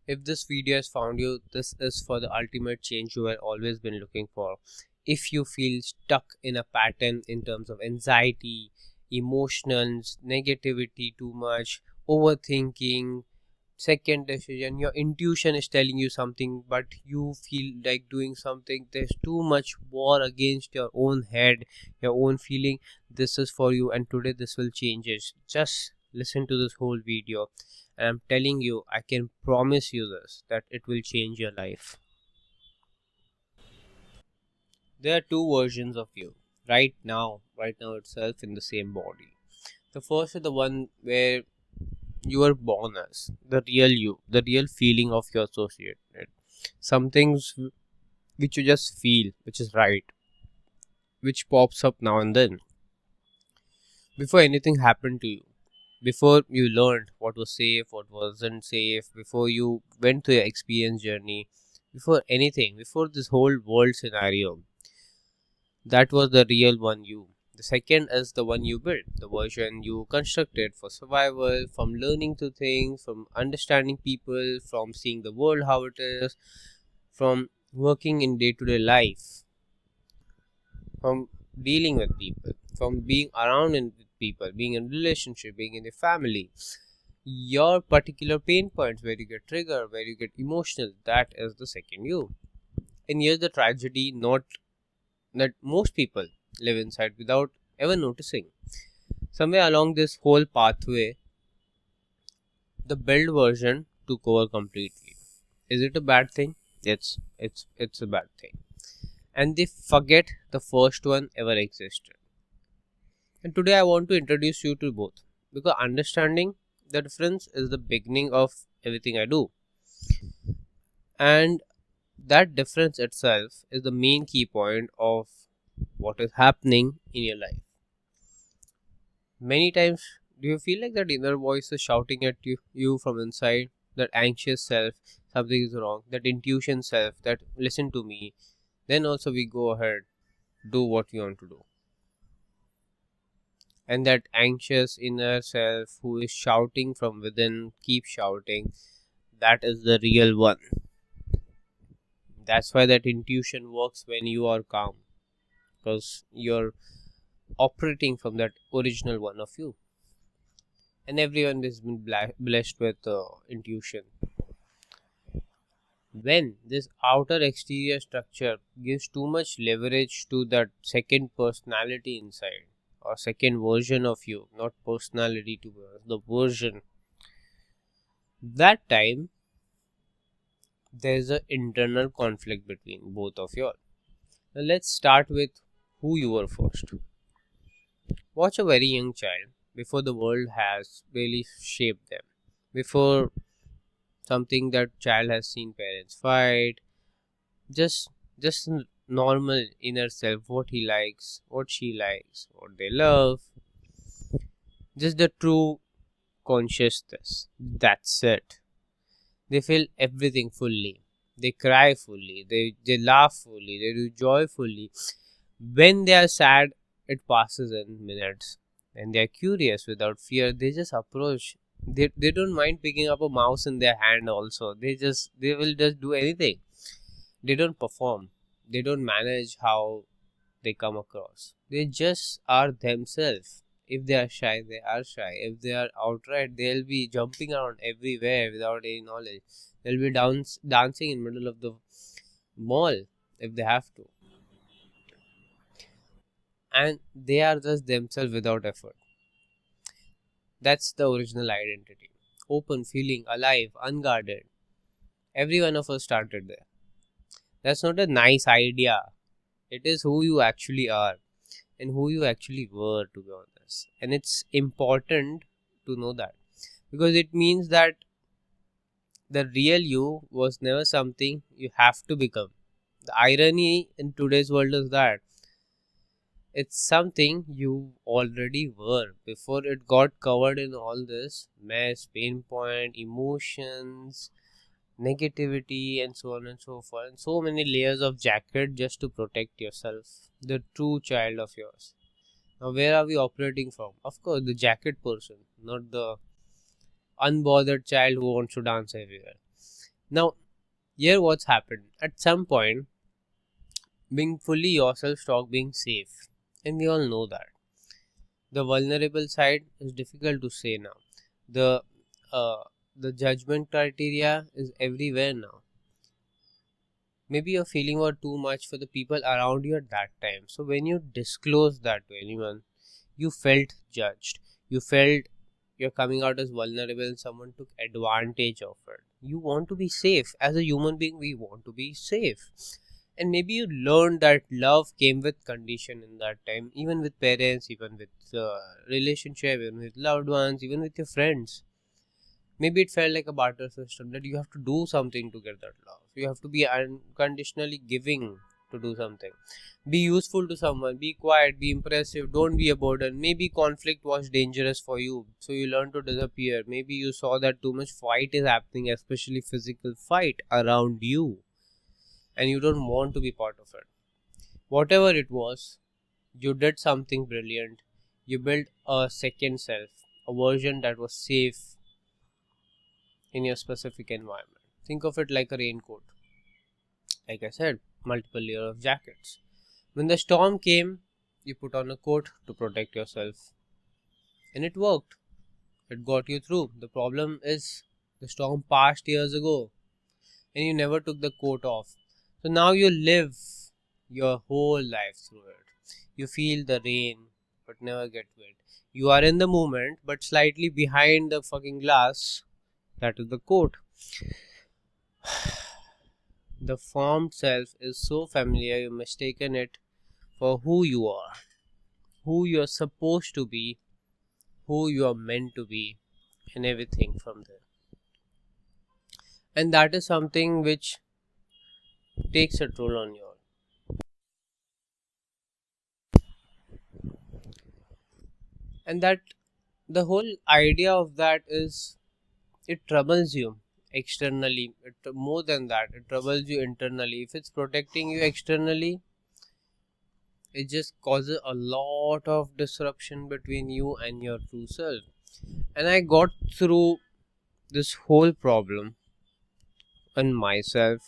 If this video has found you, this is for the ultimate change you have always been looking for. If you feel stuck in a pattern in terms of anxiety, emotions, negativity too much, overthinking, second decision, your intuition is telling you something but you feel like doing something, there's too much war against your own head, your own feeling, this is for you, and today this will change it. Just listen to this whole video, and I'm telling you, I can promise you this, that it will change your life. There are two versions of you right now itself in the same body. The first is the one where you are born as the real you, the real feeling of your associated. Some things which you just feel, which is right, which pops up now and then. Before anything happened to you, before you learned what was safe, what wasn't safe, before you went through your experience journey, before anything, before this whole world scenario, that was the real one you. The second is the one you built, the version you constructed for survival, from learning to things, from understanding people, from seeing the world how it is, from working in day to day life, from dealing with people, from being around with people, being in relationship, being in the family. Your particular pain points, where you get triggered, where you get emotional, that is the second you. And here's the tragedy, not that most people live inside without ever noticing. Somewhere along this whole pathway, the build version took over completely. Is it a bad thing? It's a bad thing. And they forget the first one ever existed. And today I want to introduce you to both, because understanding the difference is the beginning of everything I do. And that difference itself is the main key point of what is happening in your life. Many times, do you feel like that inner voice is shouting at you from inside? That anxious self, something is wrong. That intuition self, that listen to me. Then also we go ahead, do what we want to do. And that anxious inner self who is shouting from within, keep shouting. That is the real one. That's why that intuition works when you are calm, because you're operating from that original one of you. And everyone has been blessed with intuition. When this outer exterior structure gives too much leverage to that second personality inside, or second version of you, not personality, to the version, that time there's an internal conflict between both of you all. Now let's start with who you were first. Watch a very young child before the world has really shaped them, before something that child has seen parents fight, just normal inner self, what he likes, what she likes, what they love, just the true consciousness. That's it. They feel everything fully, they cry fully, they laugh fully, they do joy fully. When they are sad, it passes in minutes. And they are curious without fear, they just approach. They don't mind picking up a mouse in their hand also. They will just do anything. They don't perform, they don't manage how they come across, they just are themselves. If they are shy, they are shy. If they are outright, they'll be jumping around everywhere without any knowledge. They'll be dancing in middle of the mall if they have to. And they are just themselves without effort. That's the original identity. Open, feeling alive, unguarded. Every one of us started there. That's not a nice idea. It is who you actually are and who you actually were, to be honest. And it's important to know that, because it means that the real you was never something you have to become. The irony in today's world is that it's something you already were before it got covered in all this mess, pain point, emotions, negativity, and so on and so forth, and so many layers of jacket just to protect yourself, the true child of yours. Now, where are we operating from? Of course, the jacket person, not the unbothered child who wants to dance everywhere. Now, here what's happened. At some point, being fully yourself stopped being safe. And we all know that. The vulnerable side is difficult to say now. The uh, the judgment criteria is everywhere now. Maybe your feeling were too much for the people around you at that time. So when you disclose that to anyone, you felt judged. You felt you're coming out as vulnerable and someone took advantage of it. You want to be safe. As a human being, we want to be safe. And maybe you learned that love came with condition in that time, even with parents, even with relationship, even with loved ones, even with your friends. Maybe it felt like a barter system that you have to do something to get that love. You have to be unconditionally giving to do something. Be useful to someone, be quiet, be impressive, don't be a burden. Maybe conflict was dangerous for you, so you learned to disappear. Maybe you saw that too much fight is happening, especially physical fight around you, and you don't want to be part of it. Whatever it was, you did something brilliant. You built a second self, a version that was safe in your specific environment. Think of it like a raincoat. Like I said, multiple layer of jackets. When the storm came, you put on a coat to protect yourself. And it worked. It got you through. The problem is the storm passed years ago and you never took the coat off. So now you live your whole life through it. You feel the rain but never get wet. You are in the moment but slightly behind the fucking glass. That is the coat. The formed self is so familiar you mistaken it for who you are, who you are supposed to be, who you are meant to be, and everything from there. And that is something which takes a toll on you. And that the whole idea of that is it troubles you externally. More than that, it troubles you internally. If it's protecting you externally, it just causes a lot of disruption between you and your true self. And I got through this whole problem on myself.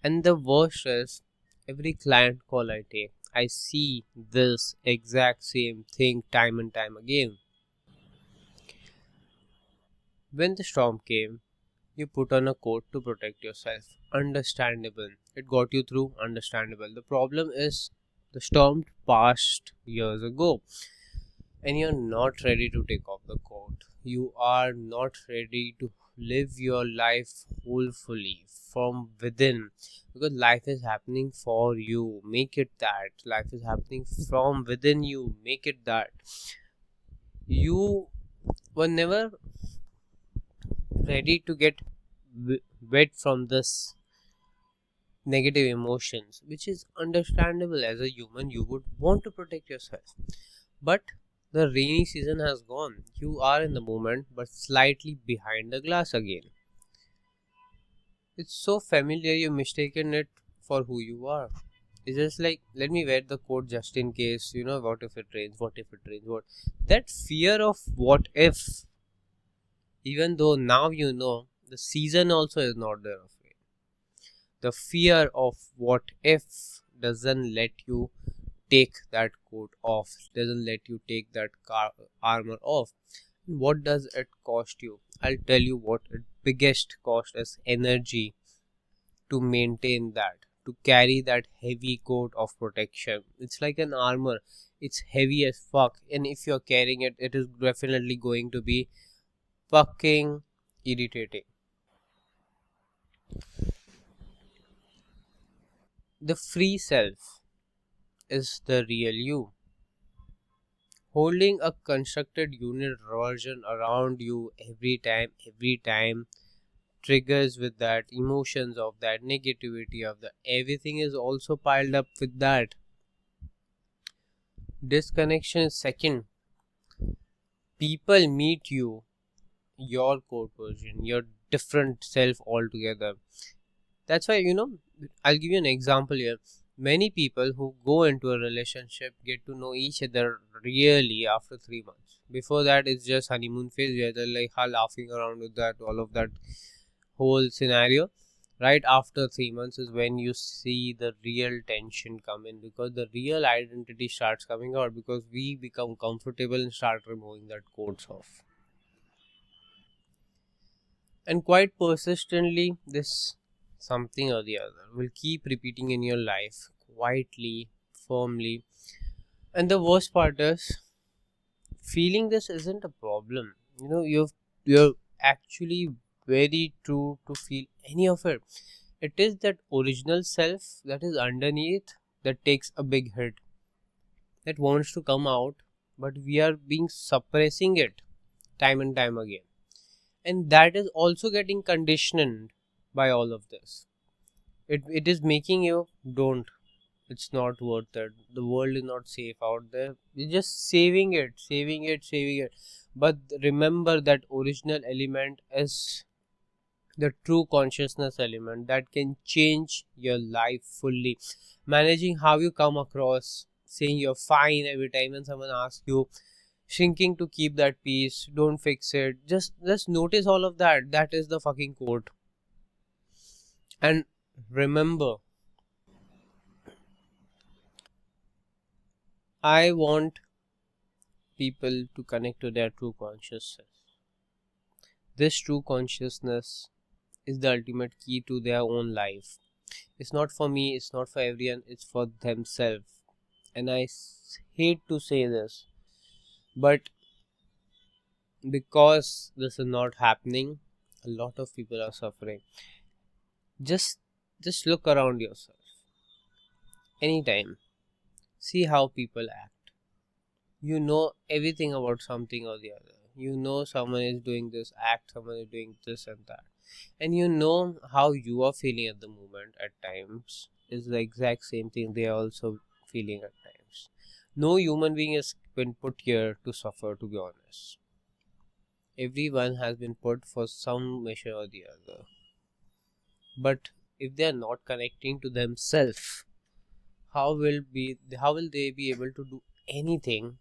And the worst is, every client call I take, I see this exact same thing time and time again. When the storm came, you put on a coat to protect yourself. Understandable. It got you through. Understandable. The problem is, the storm passed years ago and you're not ready to take off the coat. You are not ready to live your life wholefully from within, because life is happening for you. Make it that. Life is happening from within you. Make it that. You were never ready to get wet from this negative emotions, which is understandable. As a human, you would want to protect yourself, but the rainy season has gone. You are in the moment but slightly behind the glass again. It's so familiar you mistaken it for who you are. It's just like, let me wear the coat just in case, what if it rains, what if it rains, what. That fear of what if, even though now the season also is not there of rain. The fear of what if doesn't let you take that coat off, doesn't let you take that armor off. What does it cost you? I'll tell you what it biggest cost is: energy to maintain that, to carry that heavy coat of protection. It's like an armor. It's heavy as fuck, and if you're carrying it, it is definitely going to be fucking irritating. The free self is the real you. Holding a constructed unit version around you every time triggers with that emotions of that negativity of the everything is also piled up with that. Disconnection is second. People meet you, your core version, your different self altogether. That's why, I'll give you an example here. Many people who go into a relationship get to know each other really after 3 months. Before that, it's just honeymoon phase where they're like laughing around with that, all of that whole scenario, right after 3 months is when you see the real tension come in, because the real identity starts coming out, because we become comfortable and start removing that codes off. And quite persistently, this something or the other will keep repeating in your life quietly, firmly. And the worst part is, feeling this isn't a problem. You're actually very true to feel any of it. It is that original self that is underneath that takes a big hit, that wants to come out, but we are being suppressing it time and time again. And that is also getting conditioned by all of this. It is making you don't. It's not worth it. The world is not safe out there. You're just saving it, saving it, saving it. But remember that original element is the true consciousness element that can change your life fully. Managing how you come across, saying you're fine every time when someone asks you, shrinking to keep that peace, don't fix it. Just notice all of that. That is the fucking quote. And remember, I want people to connect to their true consciousness. This true consciousness is the ultimate key to their own life. It's not for me, it's not for everyone, it's for themselves. And hate to say this, but because this is not happening, a lot of people are suffering. Just just look around yourself. Anytime. See how people act. You know everything about something or the other. You know someone is doing this act, someone is doing this and that. And you know how you are feeling at the moment at times is the exact same thing they are also feeling at times. No human being has been put here to suffer, to be honest. Everyone has been put for some measure or the other. But if they are not connecting to themselves, how will they be able to do anything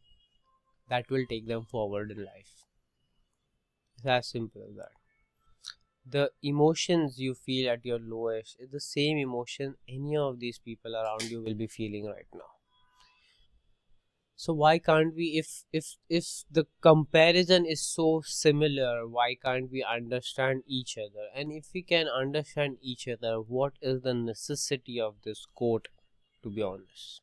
that will take them forward in life? It's as simple as that. The emotions you feel at your lowest is the same emotion any of these people around you will be feeling right now. So why can't we, if the comparison is so similar, why can't we understand each other? And if we can understand each other, what is the necessity of this quote, to be honest?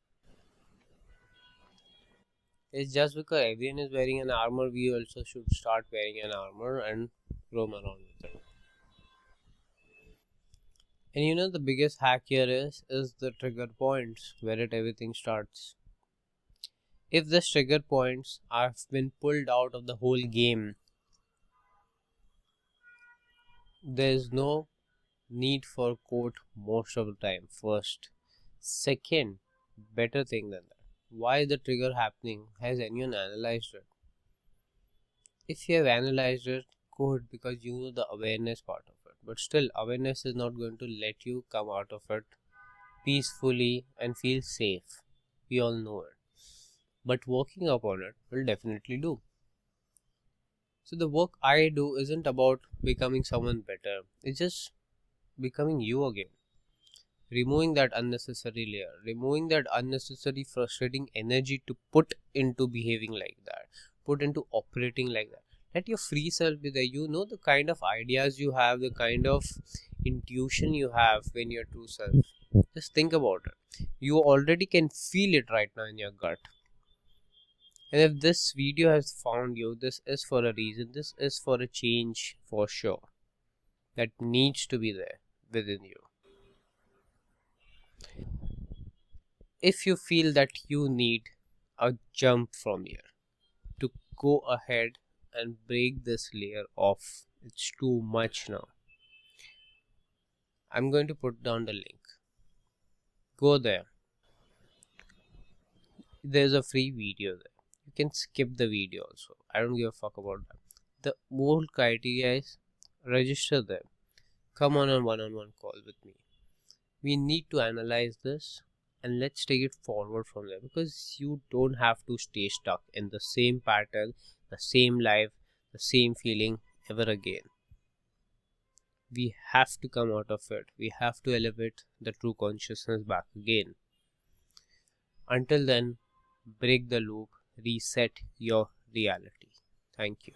It's just because everyone is wearing an armor, we also should start wearing an armor and roam around with it. And the biggest hack here is the trigger points where everything starts. If the trigger points have been pulled out of the whole game, there is no need for quote most of the time. First, second, better thing than that. Why is the trigger happening? Has anyone analyzed it? If you have analyzed it, good, because you know the awareness part of it. But still, awareness is not going to let you come out of it peacefully and feel safe. We all know it. But working upon it will definitely do. So the work I do isn't about becoming someone better. It's just becoming you again. Removing that unnecessary layer, removing that unnecessary frustrating energy to put into behaving like that, put into operating like that. Let your free self be there. You know the kind of ideas you have, the kind of intuition you have when you're true self. Just think about it. You already can feel it right now in your gut. And if this video has found you, this is for a reason. This is for a change for sure that needs to be there within you. If you feel that you need a jump from here to go ahead and break this layer off, it's too much now. I'm going to put down the link. Go there. There's a free video there. You can skip the video also. I don't give a fuck about that. The whole criteria is register there. Come on a one-on-one call with me. We need to analyze this and let's take it forward from there, because you don't have to stay stuck in the same pattern, the same life, the same feeling ever again. We have to come out of it. We have to elevate the true consciousness back again. Until then, break the loop, reset your reality. Thank you.